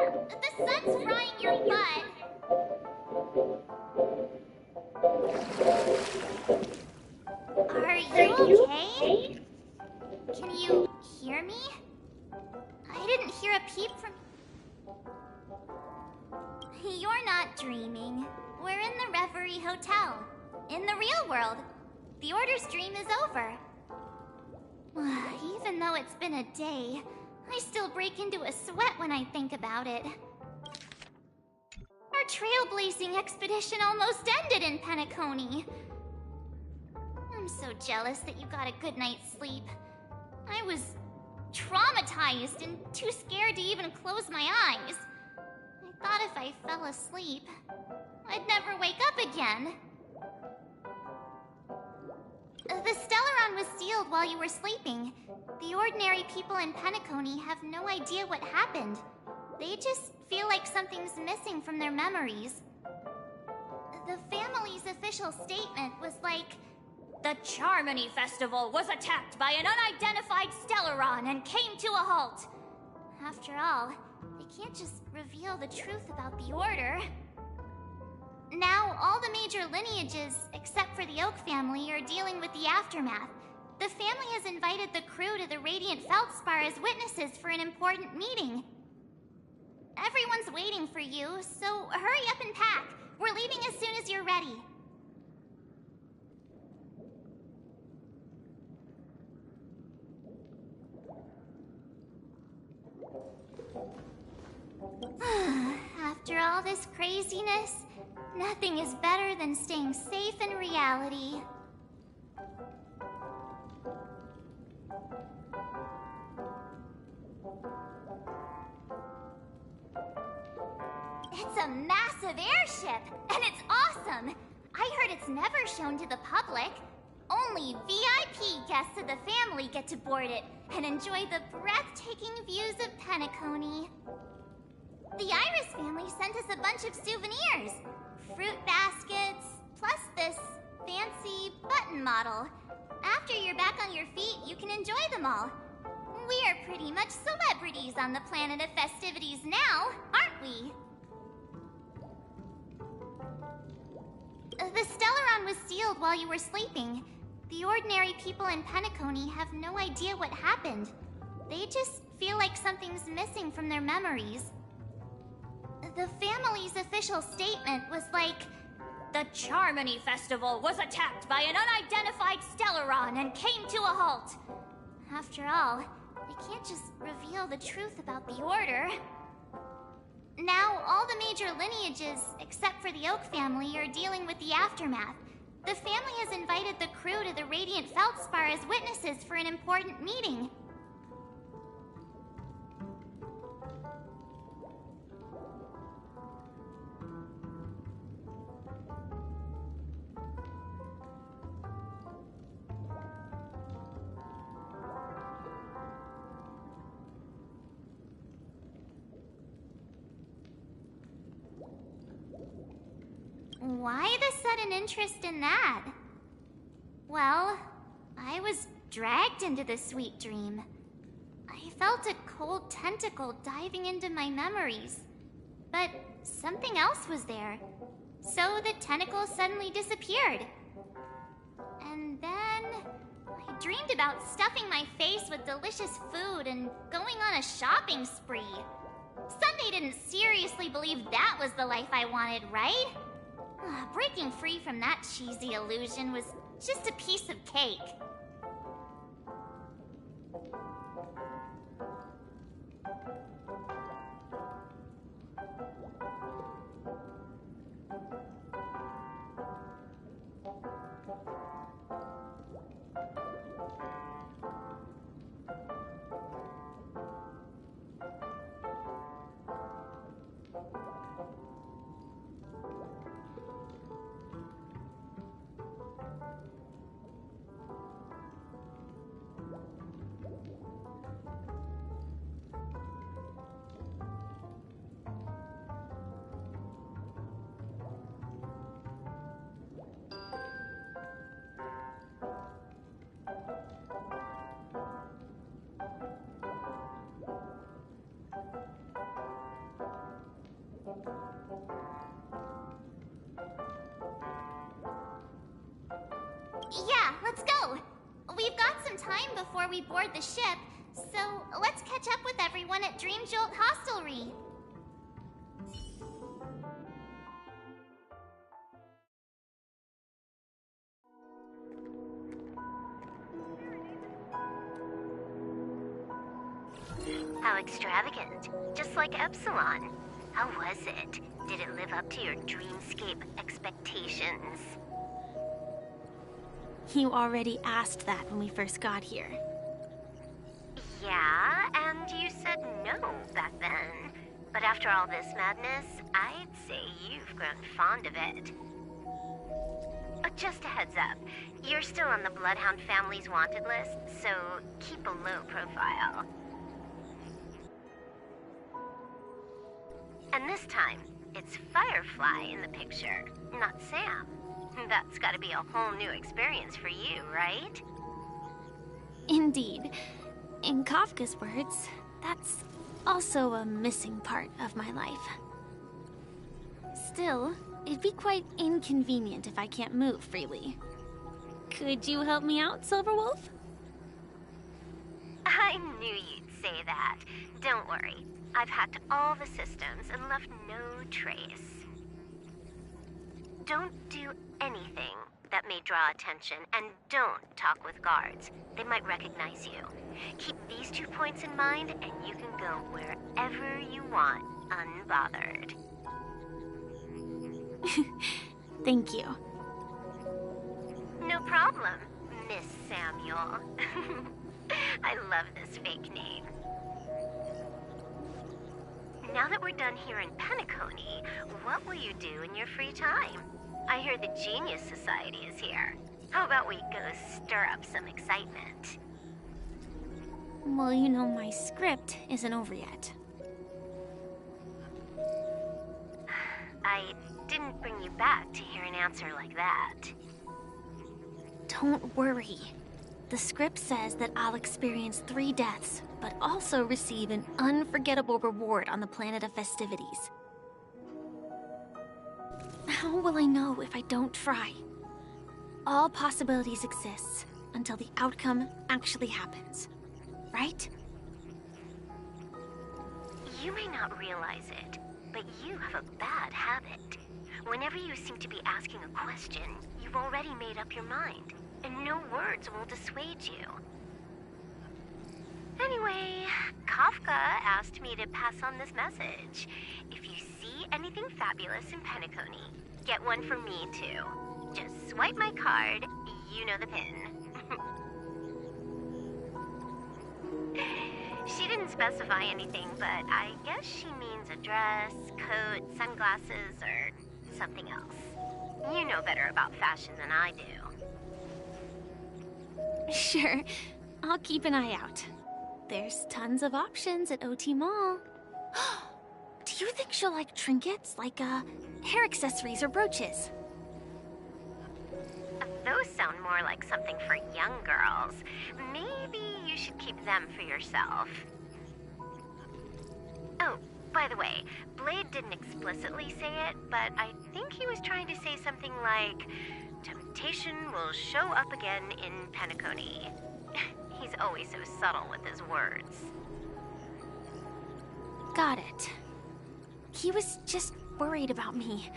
The sun's frying your butt. Are you okay? Can you hear me? I didn't hear a peep from... You're not dreaming. We're in the Reverie Hotel. In the real world. The Order's dream is over. Even though it's been a day, I still break into a sweat when I think about it. Our trailblazing expedition almost ended in Penacony. I'm so jealous that you got a good night's sleep. I was traumatized and too scared to even close my eyes. I thought if I fell asleep, I'd never wake up again. The Stellaron was sealed while you were sleeping. The ordinary people in Penacony have no idea what happened. They just feel like something's missing from their memories. The family's official statement was like, "The Charmony Festival was attacked by an unidentified Stellaron and came to a halt." After all, they can't just reveal the truth about the Order. Now, all the major lineages, except for the Oak family, are dealing with the aftermath. The family has invited the crew to the Radiant Feldspar as witnesses for an important meeting. Everyone's waiting for you, so hurry up and pack. We're leaving as soon as you're ready. After all this craziness, nothing is better than staying safe in reality. It's a massive airship, and it's awesome! I heard it's never shown to the public. Only VIP guests of the family get to board it and enjoy the breathtaking views of Penacony. The Iris family sent us a bunch of souvenirs. Fruit baskets, plus this fancy button model. After you're back on your feet, you can enjoy them all. We are pretty much celebrities on the planet of festivities now, aren't we? The Stellaron was sealed while you were sleeping. The ordinary people in Penacony have no idea what happened. They just feel like something's missing from their memories. The family's official statement was like, "The Charmony Festival was attacked by an unidentified Stellaron and came to a halt." After all, they can't just reveal the truth about the Order. Now, all the major lineages, except for the Oak family, are dealing with the aftermath. The family has invited the crew to the Radiant Feldspar as witnesses for an important meeting. Why the sudden interest in that? Well, I was dragged into the sweet dream. I felt a cold tentacle diving into my memories. But something else was there. So the tentacle suddenly disappeared. And then I dreamed about stuffing my face with delicious food and going on a shopping spree. Sunday didn't seriously believe that was the life I wanted, right? Breaking free from that cheesy illusion was just a piece of cake. Yeah, let's go. We've got some time before we board the ship, so let's catch up with everyone at Dream Jolt Hostelry. How extravagant. Just like Epsilon. How was it? Did it live up to your dreamscape expectations? You already asked that when we first got here. Yeah, and you said no back then. But after all this madness, I'd say you've grown fond of it. Just a heads up, you're still on the Bloodhound family's wanted list, so keep a low profile. And this time, it's Firefly in the picture, not Sam. That's gotta be a whole new experience for you, right? Indeed. In Kafka's words, that's also a missing part of my life. Still, it'd be quite inconvenient if I can't move freely. Could you help me out, Silverwolf? I knew you'd say that. Don't worry. I've hacked all the systems and left no trace. Don't do anything that may draw attention, and don't talk with guards. They might recognize you. Keep these 2 points in mind, and you can go wherever you want, unbothered. Thank you. No problem, Miss Samuel. I love this fake name. Now that we're done here in Penacony, what will you do in your free time? I hear the Genius Society is here. How about we go stir up some excitement? Well, you know my script isn't over yet. I didn't bring you back to hear an answer like that. Don't worry. The script says that I'll experience 3 deaths, but also receive an unforgettable reward on the planet of festivities. How will I know if I don't try? All possibilities exist until the outcome actually happens, right? You may not realize it, but you have a bad habit. Whenever you seem to be asking a question, you've already made up your mind, and no words will dissuade you. Anyway, Kafka asked me to pass on this message. If you see anything fabulous in Penacony, get one for me too. Just swipe my card, you know the pin. She didn't specify anything, but I guess she means a dress, coat, sunglasses, or something else. You know better about fashion than I do. Sure, I'll keep an eye out. There's tons of options at OT Mall. Do you think she'll like trinkets, like hair accessories or brooches? Those sound more like something for young girls. Maybe you should keep them for yourself. Oh, by the way, Blade didn't explicitly say it, but I think he was trying to say something like, temptation will show up again in Penacony. He's always so subtle with his words. Got it. He was just worried about me.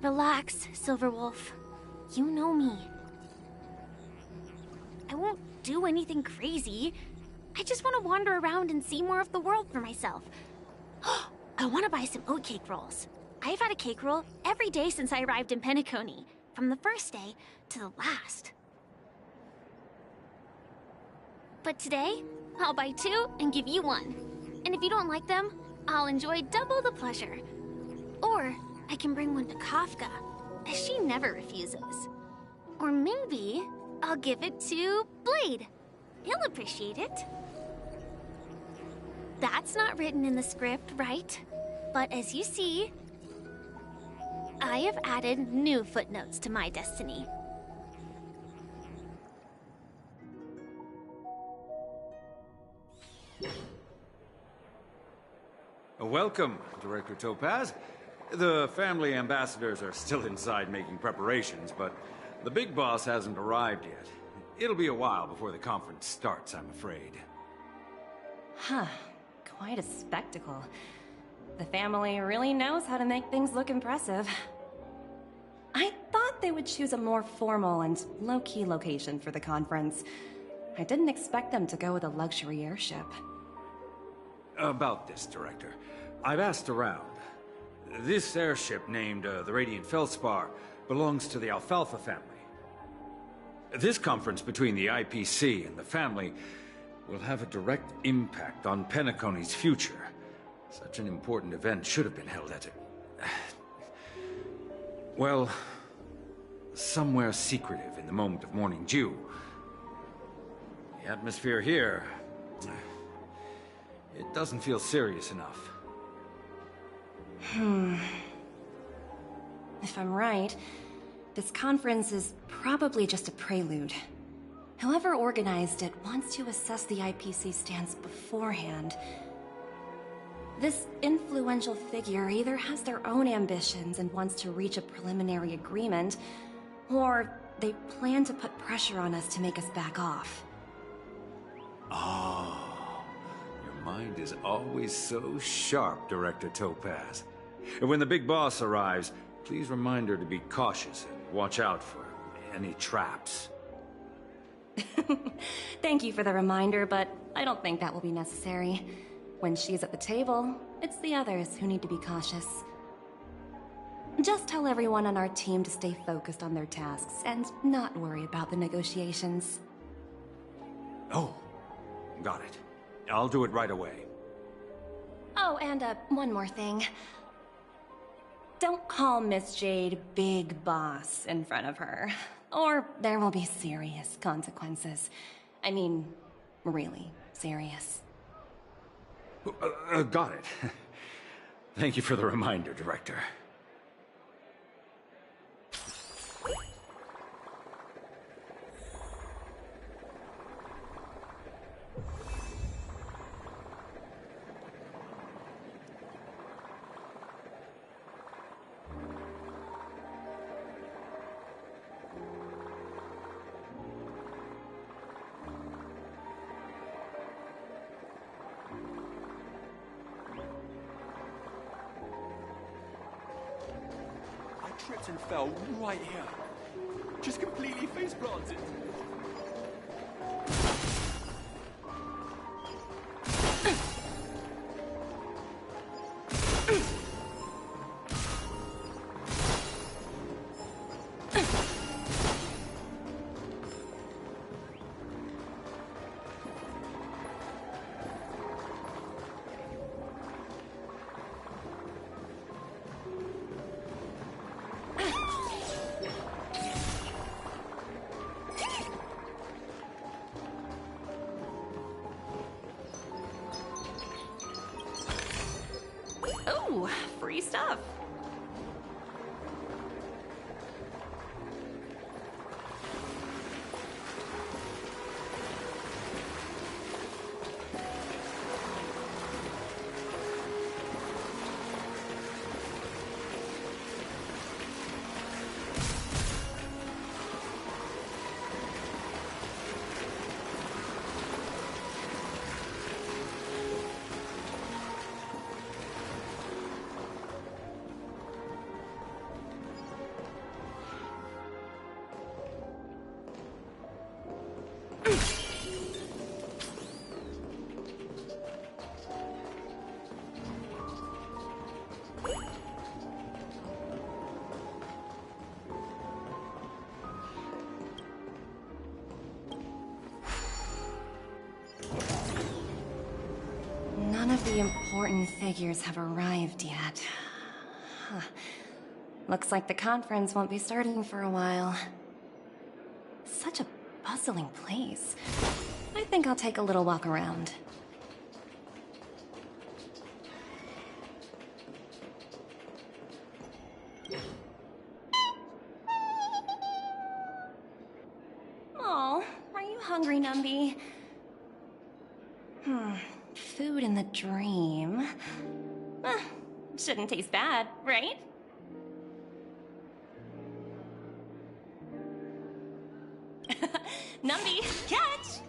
Relax, Silverwolf. You know me. I won't do anything crazy. I just want to wander around and see more of the world for myself. I want to buy some oatcake rolls. I've had a cake roll every day since I arrived in Penacony, from the first day to the last. But today, I'll buy 2 and give you 1. And if you don't like them, I'll enjoy double the pleasure. Or I can bring one to Kafka, as she never refuses. Or maybe I'll give it to Blade. He'll appreciate it. That's not written in the script, right? But as you see, I have added new footnotes to my destiny. Welcome, Director Topaz. The family ambassadors are still inside making preparations, but The big boss hasn't arrived yet. It'll be a while before the conference starts, I'm afraid. Huh. Quite a spectacle. The family really knows how to make things look impressive. I thought they would choose a more formal and low-key location for the conference. I didn't expect them to go with a luxury airship. About this, Director. I've asked around. This airship, named the Radiant Felspar, belongs to the Alfalfa family. This conference between the IPC and the family will have a direct impact on Penacony's future. Such an important event should have been held at well, somewhere secretive in the moment of morning dew. The atmosphere here, it doesn't feel serious enough. If I'm right, this conference is probably just a prelude. Whoever organized it wants to assess the IPC stance beforehand. This influential figure either has their own ambitions and wants to reach a preliminary agreement, or they plan to put pressure on us to make us back off. Oh, your mind is always so sharp, Director Topaz. And when the big boss arrives, please remind her to be cautious and watch out for any traps. Thank you for the reminder, but I don't think that will be necessary. When she's at the table, it's the others who need to be cautious. Just tell everyone on our team to stay focused on their tasks and not worry about the negotiations. Oh, got it. I'll do it right away. Oh, and one more thing. Don't call Miss Jade Big Boss in front of her, or there will be serious consequences. I mean, really serious. Got it. Thank you for the reminder, Director. Tripped and fell right here. Just completely face planted. Ooh, free stuff. None of the important figures have arrived yet. Huh. Looks like the conference won't be starting for a while. Such a bustling place. I think I'll take a little walk around. Oh, are you hungry, Numby? Food in the dream. Shouldn't taste bad, right? Numby, catch!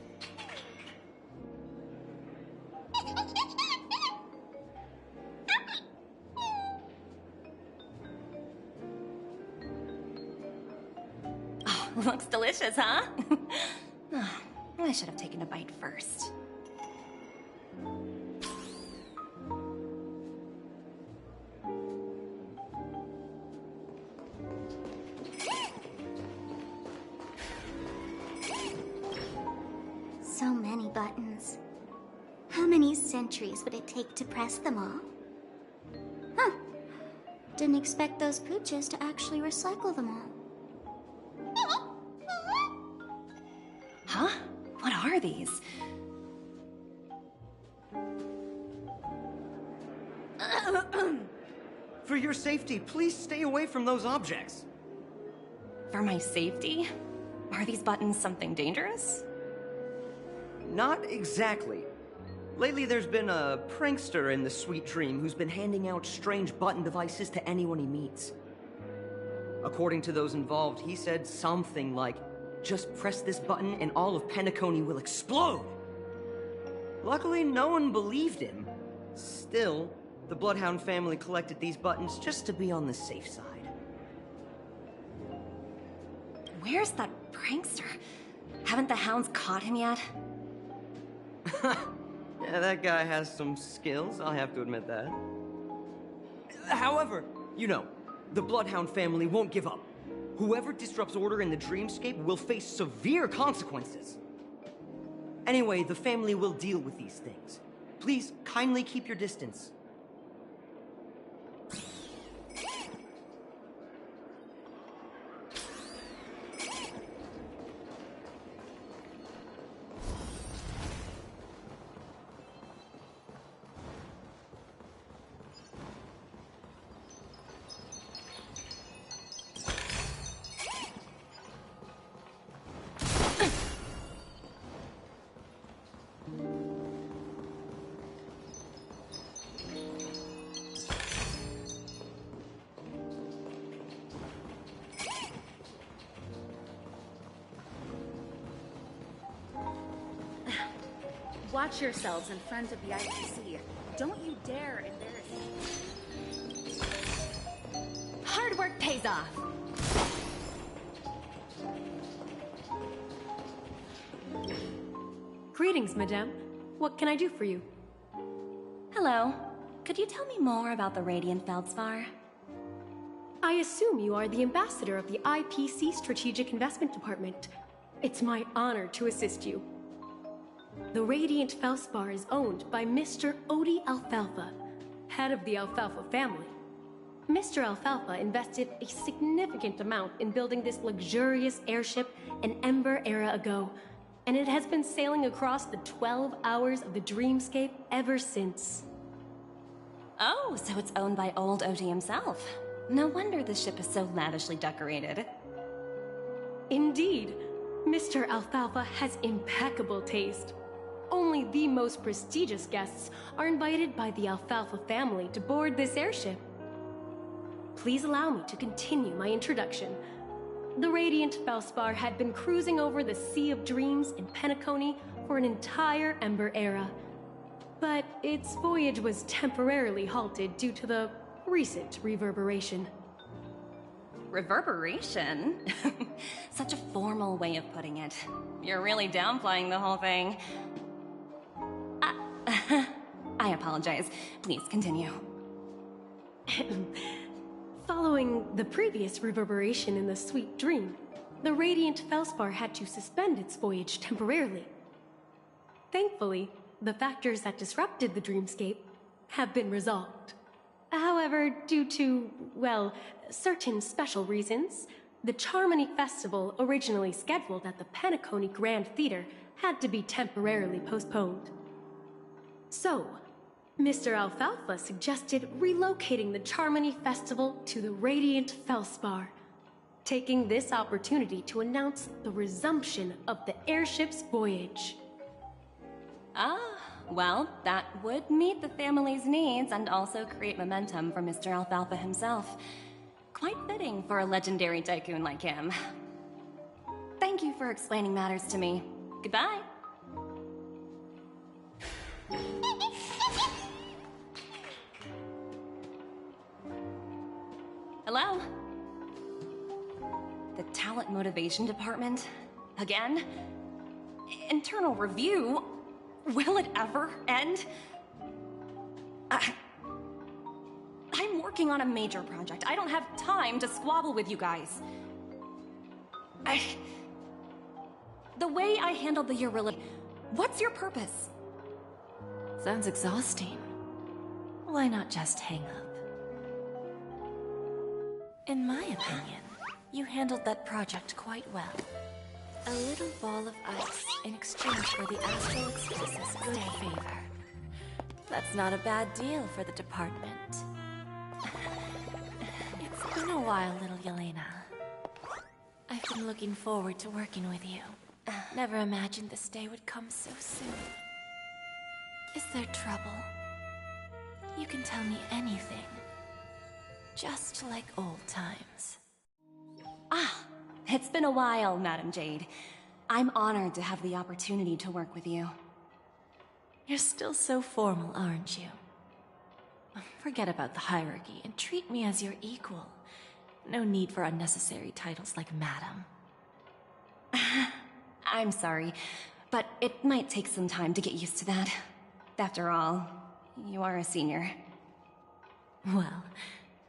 Oh, looks delicious, huh? Oh, I should have taken a bite first. So many buttons. How many centuries would it take to press them all? Huh. Didn't expect those pooches to actually recycle them all. Huh? What are these? For your safety, please stay away from those objects. For my safety? Are these buttons something dangerous? Not exactly. Lately, there's been a prankster in the Sweet Dream who's been handing out strange button devices to anyone he meets. According to those involved, he said something like, "Just press this button and all of Penacony will explode!" Luckily, no one believed him. Still, the Bloodhound family collected these buttons just to be on the safe side. Where's that prankster? Haven't the hounds caught him yet? Yeah, that guy has some skills, I'll have to admit that. However, you know, the Bloodhound family won't give up. Whoever disrupts order in the dreamscape will face severe consequences. Anyway, the family will deal with these things. Please kindly keep your distance. Watch yourselves in front of the IPC. Don't you dare embarrass me. Hard work pays off. Greetings, madame. What can I do for you? Hello. Could you tell me more about the Radiant Feldspar? I assume you are the ambassador of the IPC Strategic Investment Department. It's my honor to assist you. The Radiant Feldspar is owned by Mr. Odie Alfalfa, head of the Alfalfa family. Mr. Alfalfa invested a significant amount in building this luxurious airship an Ember era ago, and it has been sailing across the 12 hours of the dreamscape ever since. Oh, so it's owned by old Odie himself. No wonder the ship is so lavishly decorated. Indeed, Mr. Alfalfa has impeccable taste. Only the most prestigious guests are invited by the Alfalfa family to board this airship. Please allow me to continue my introduction. The Radiant Feldspar had been cruising over the Sea of Dreams in Penacony for an entire Ember era. But its voyage was temporarily halted due to the recent reverberation. Reverberation? Such a formal way of putting it. You're really downplaying the whole thing. I apologize. Please continue. Following the previous reverberation in the Sweet Dream, the Radiant Feldspar had to suspend its voyage temporarily. Thankfully, the factors that disrupted the dreamscape have been resolved. However, due to, well, certain special reasons, the Charmony Festival, originally scheduled at the Penacony Grand Theater, had to be temporarily postponed. So, Mr. Alfalfa suggested relocating the Charmony Festival to the Radiant Feldspar, taking this opportunity to announce the resumption of the airship's voyage. Ah, well, that would meet the family's needs and also create momentum for Mr. Alfalfa himself. Quite fitting for a legendary tycoon like him. Thank thank you for explaining matters to me. Goodbye. Hello? The Talent Motivation Department? Again? Internal review? Will it ever end? I'm working on a major project. I don't have time to squabble with you guys. The way I handled the Eurilla... What's your purpose? Sounds exhausting. Why not just hang up? In my opinion, you handled that project quite well. A little ball of ice in exchange for the Astral Express's good favor. That's not a bad deal for the department. It's been a while, little Yelena. I've been looking forward to working with you. Never imagined this day would come so soon. Is there trouble? You can tell me anything. Just like old times. Ah, it's been a while, Madam Jade. I'm honored to have the opportunity to work with you. You're still so formal, aren't you? Forget about the hierarchy and treat me as your equal. No need for unnecessary titles like Madam. I'm sorry, but it might take some time to get used to that. After all, you are a senior. Well,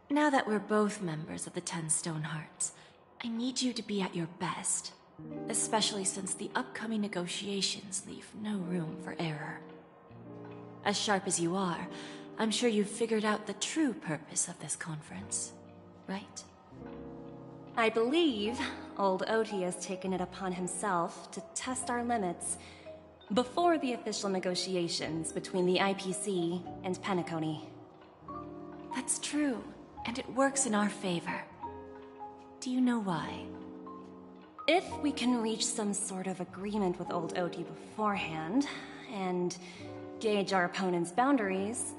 now that we're both members of the 10 Stone Hearts, I need you to be at your best. Especially since the upcoming negotiations leave no room for error. As sharp as you are, I'm sure you've figured out the true purpose of this conference, right? I believe old Oti has taken it upon himself to test our limits before the official negotiations between the IPC and Penacony. That's true, and it works in our favor. Do you know why? If we can reach some sort of agreement with old Oti beforehand, and gauge our opponent's boundaries,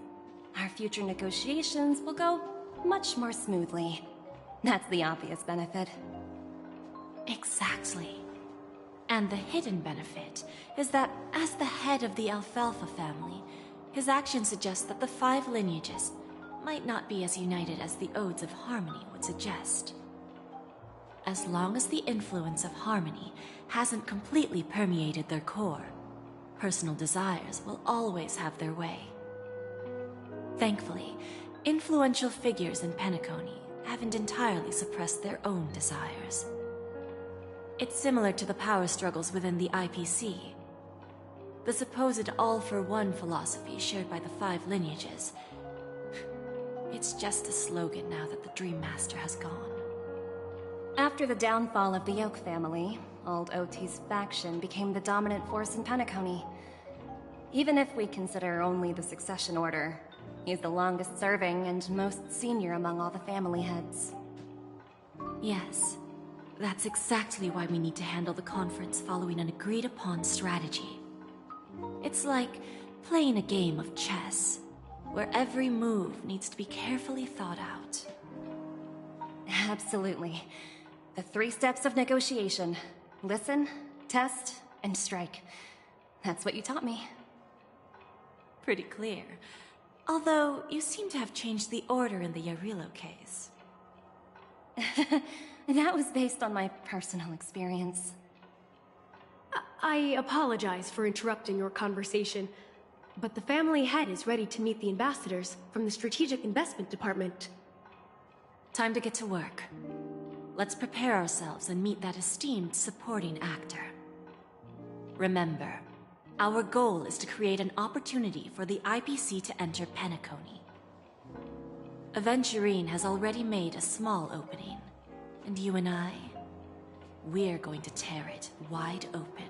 our future negotiations will go much more smoothly. That's the obvious benefit. Exactly. And the hidden benefit is that as the head of the Alfalfa family, his actions suggest that the 5 lineages might not be as united as the Odes of Harmony would suggest. As long as the influence of Harmony hasn't completely permeated their core, personal desires will always have their way. Thankfully, influential figures in Penacony haven't entirely suppressed their own desires. It's similar to the power struggles within the IPC. The supposed all-for-one philosophy shared by the 5 lineages. It's just a slogan now that the Dream Master has gone. After the downfall of the Yoke family, old Oti's faction became the dominant force in Penacony. Even if we consider only the succession order, he's the longest serving and most senior among all the family heads. Yes, that's exactly why we need to handle the conference following an agreed-upon strategy. It's like playing a game of chess, where every move needs to be carefully thought out. Absolutely. The 3 steps of negotiation. Listen, test, and strike. That's what you taught me. Pretty clear. Although, you seem to have changed the order in the Yarilo case. That was based on my personal experience. I apologize for interrupting your conversation, but the family head is ready to meet the ambassadors from the Strategic Investment Department. Time to get to work. Let's prepare ourselves and meet that esteemed supporting actor. Remember, our goal is to create an opportunity for the IPC to enter Penacony. Aventurine has already made a small opening, and you and I, we're going to tear it wide open.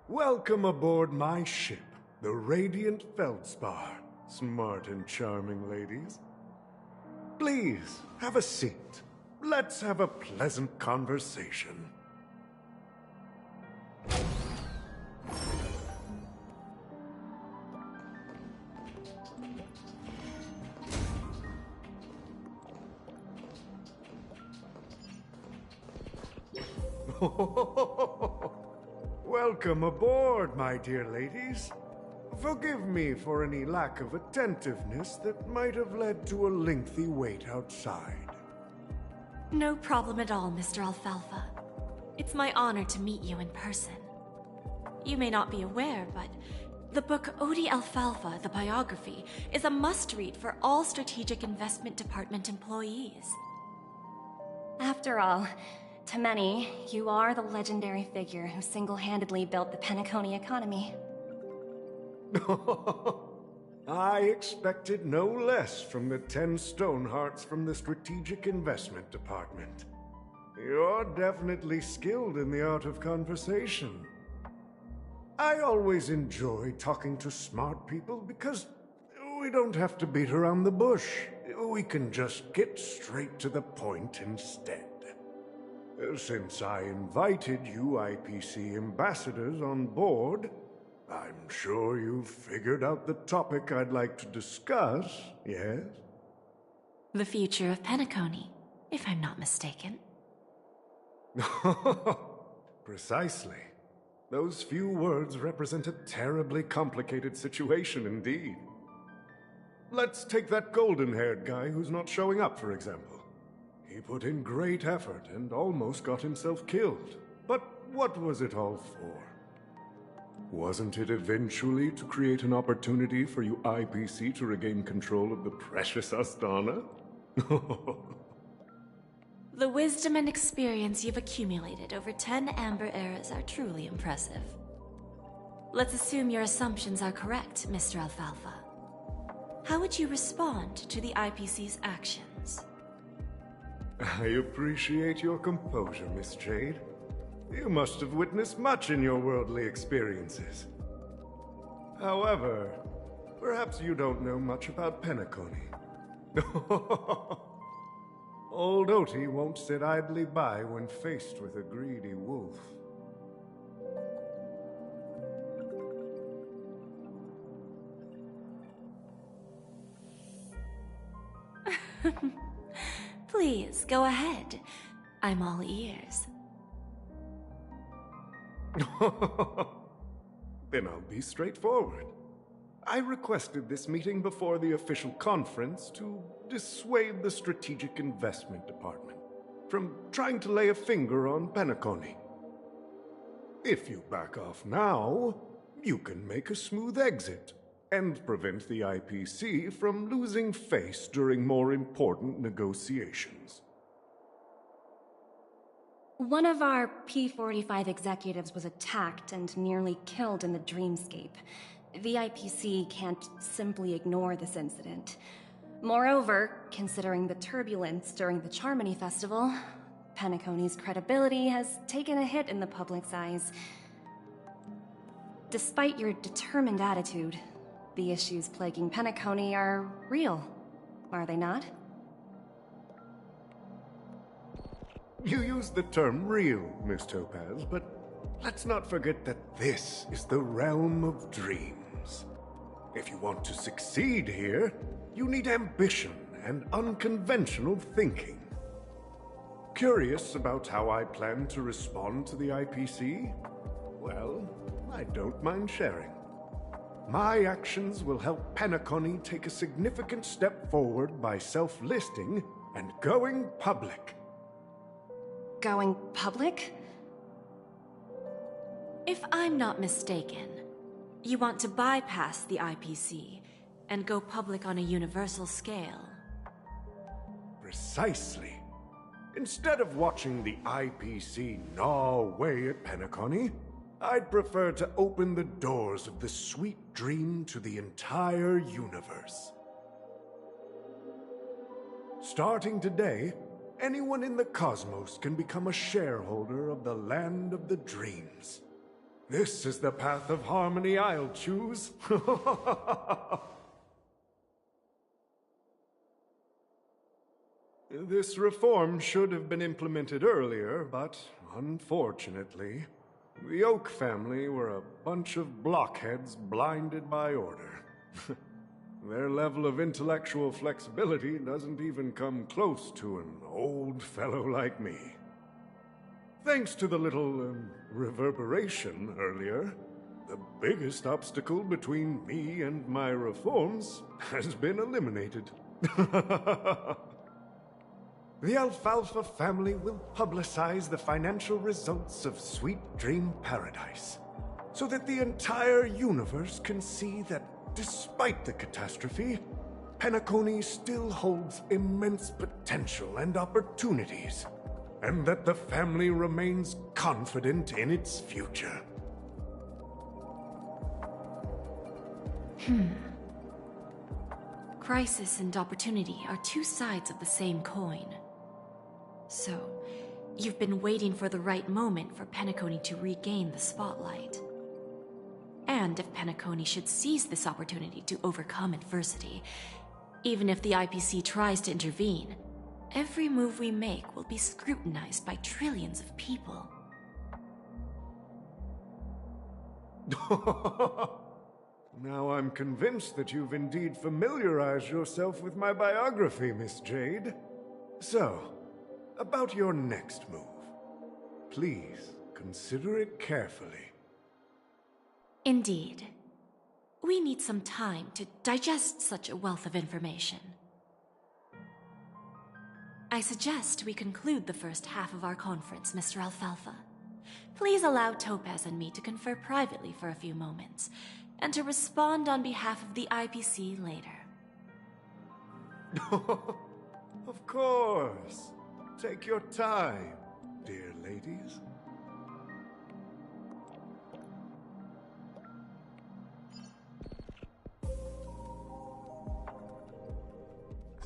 Welcome aboard my ship, the Radiant Feldspar. Smart and charming ladies. Please, have a seat. let's have a pleasant conversation. Welcome aboard, my dear ladies. Forgive me for any lack of attentiveness that might have led to a lengthy wait outside. No problem at all, Mr. Alfalfa. It's my honor to meet you in person. You may not be aware, but the book Odie Alfalfa, the biography, is a must-read for all Strategic Investment Department employees. After all, to many, you are the legendary figure who single-handedly built the Penacony economy. I expected no less from the 10 Stonehearts from the Strategic Investment Department. You're definitely skilled in the art of conversation. I always enjoy talking to smart people because we don't have to beat around the bush. We can just get straight to the point instead. Since I invited you IPC ambassadors on board, I'm sure you've figured out the topic I'd like to discuss, yes? The future of Penacony, if I'm not mistaken. Precisely. Those few words represent a terribly complicated situation indeed. Let's take that golden-haired guy who's not showing up, for example. He put in great effort and almost got himself killed. But what was it all for? Wasn't it eventually to create an opportunity for you IPC to regain control of the precious Astana? The wisdom and experience you've accumulated over 10 Amber Eras are truly impressive. Let's assume your assumptions are correct, Mr. Alfalfa. How would you respond to the IPC's actions? I appreciate your composure, Miss Jade. You must have witnessed much in your worldly experiences. However, perhaps you don't know much about Penacony. Old Oti won't sit idly by when faced with a greedy wolf. Please, go ahead. I'm all ears. Then I'll be straightforward. I requested this meeting before the official conference to dissuade the Strategic Investment Department from trying to lay a finger on Penacony. If you back off now, you can make a smooth exit and prevent the IPC from losing face during more important negotiations. One of our P-45 executives was attacked and nearly killed in the dreamscape. The IPC can't simply ignore this incident. Moreover, considering the turbulence during the Charmony Festival, Penacony's credibility has taken a hit in the public's eyes. Despite your determined attitude, the issues plaguing Penacony are real, are they not? You used the term real, Miss Topaz, but let's not forget that this is the realm of dreams. If you want to succeed here, you need ambition and unconventional thinking. Curious about how I plan to respond to the IPC? Well, I don't mind sharing. My actions will help Penacony take a significant step forward by self-listing and going public. Going public? If I'm not mistaken, you want to bypass the IPC and go public on a universal scale. Precisely. Instead of watching the IPC gnaw away at Penacony, I'd prefer to open the doors of the sweet dream to the entire universe. Starting today, anyone in the cosmos can become a shareholder of the Land of the Dreams. This is the path of harmony I'll choose. This reform should have been implemented earlier, but unfortunately, the Oak family were a bunch of blockheads blinded by order. Their level of intellectual flexibility doesn't even come close to an old fellow like me. Thanks to the little reverberation earlier, the biggest obstacle between me and my reforms has been eliminated. The Alfalfa family will publicize the financial results of Sweet Dream Paradise, so that the entire universe can see that despite the catastrophe, Penacony still holds immense potential and opportunities, and that the family remains confident in its future. Crisis and opportunity are two sides of the same coin. So, you've been waiting for the right moment for Penacony to regain the spotlight. And if Penacony should seize this opportunity to overcome adversity, even if the IPC tries to intervene, every move we make will be scrutinized by trillions of people. Now I'm convinced that you've indeed familiarized yourself with my biography, Miss Jade. So, about your next move. Please, consider it carefully. Indeed. We need some time to digest such a wealth of information. I suggest we conclude the first half of our conference, Mr. Alfalfa. Please allow Topaz and me to confer privately for a few moments, and to respond on behalf of the IPC later. Of course. Take your time, dear ladies.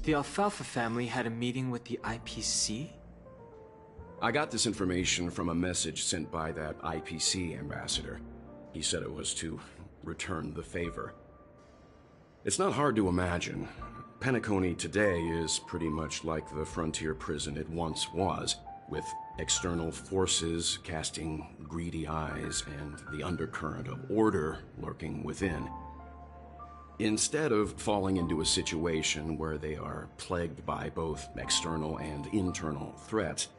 The Alfalfa family had a meeting with the IPC? I got this information from a message sent by that IPC ambassador. He said it was to return the favor. It's not hard to imagine. Penacony today is pretty much like the frontier prison it once was, with external forces casting greedy eyes and the undercurrent of order lurking within. Instead of falling into a situation where they are plagued by both external and internal threats,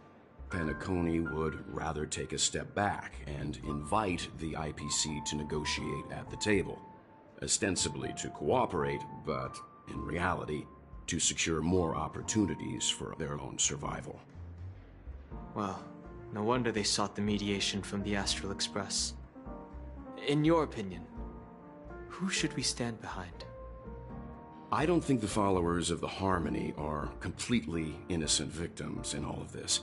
Penacony would rather take a step back and invite the IPC to negotiate at the table, ostensibly to cooperate, but in reality, to secure more opportunities for their own survival. Well, no wonder they sought the mediation from the Astral Express. In your opinion, who should we stand behind? I don't think the followers of the Harmony are completely innocent victims in all of this.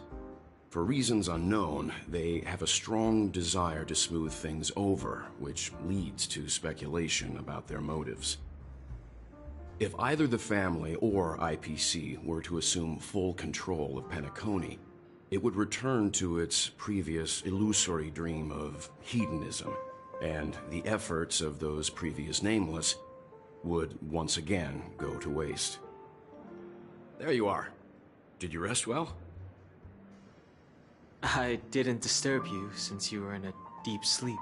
For reasons unknown, they have a strong desire to smooth things over, which leads to speculation about their motives. If either the family or IPC were to assume full control of Penacony, it would return to its previous illusory dream of hedonism, and the efforts of those previous nameless would once again go to waste. There you are. Did you rest well? I didn't disturb you since you were in a deep sleep.